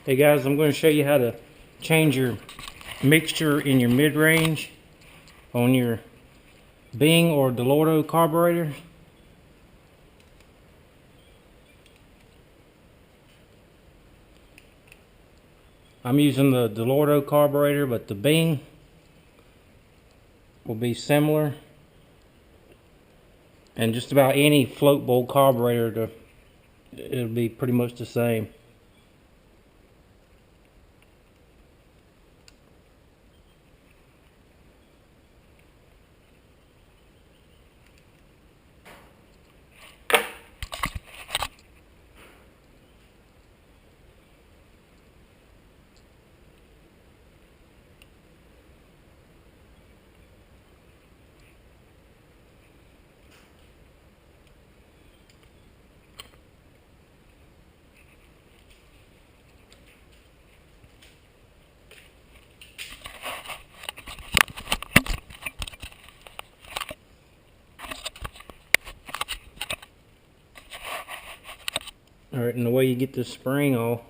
Hey guys, I'm going to show you how to change your mixture in your mid-range on your Bing or dellorto carburetor. I'm using the dellorto carburetor, but the Bing will be similar, and just about any float bowl carburetor, it'll be pretty much the same. Alright, and the way you get the spring off,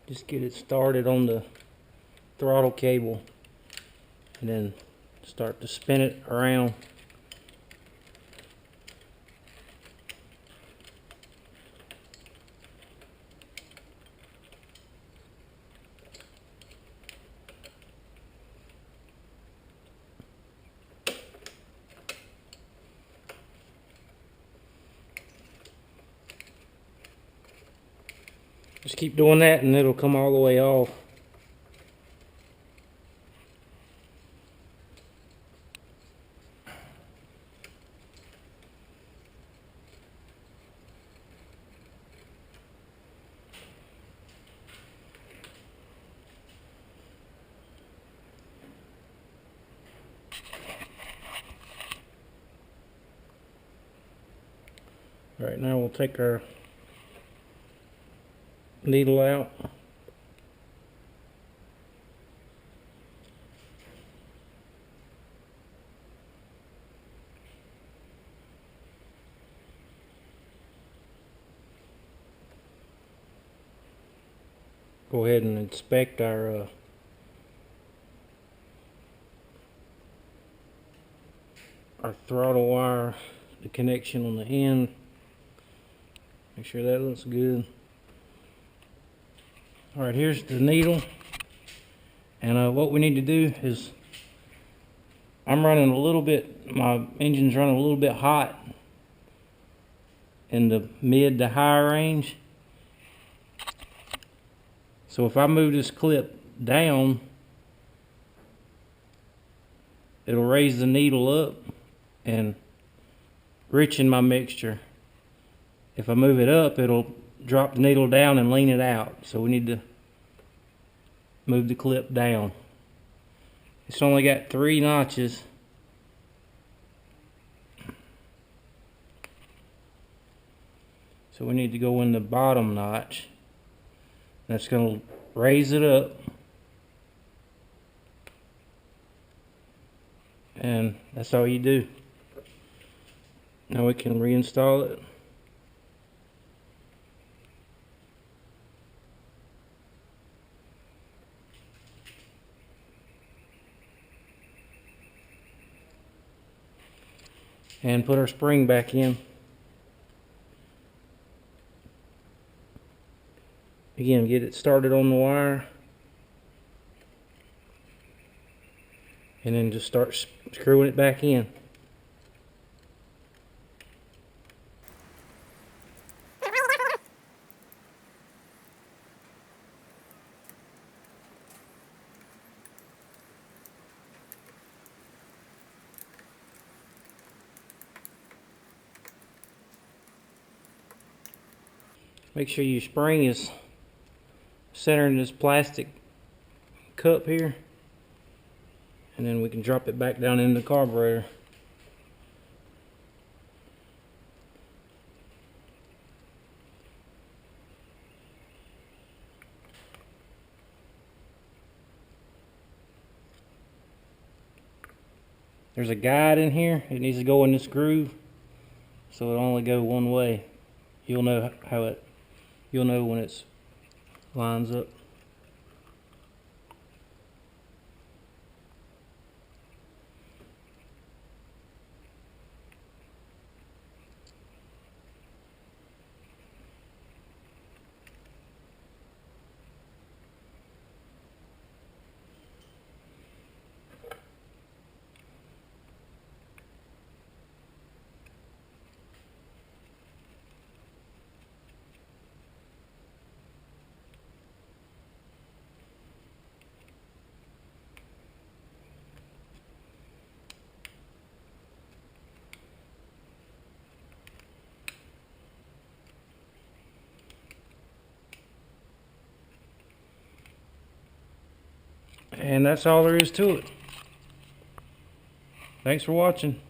just get it started on the throttle cable and then start to spin it around. Just keep doing that and it'll come all the way off. Alright, now we'll take our needle out. Go ahead and inspect our throttle wire, the connection on the end. Make sure that looks good. Alright, here's the needle, and what we need to do is, I'm running a little bit, my engine's running a little bit hot in the mid to high range. So if I move this clip down, it'll raise the needle up and richen my mixture. If I move it up, it'll drop the needle down and lean it out. So we need to move the clip down. It's only got 3 notches. So we need to go in the bottom notch. That's going to raise it up. And that's all you do. Now we can reinstall it. And put our spring back in. Again, get it started on the wire. And then just start screwing it back in. Make sure your spring is centered in this plastic cup here, and then we can drop it back down in the carburetor. There's a guide in here. It needs to go in this groove, so it'll only go one way. You'll know you'll know when it's lines up. And that's all there is to it. Thanks for watching.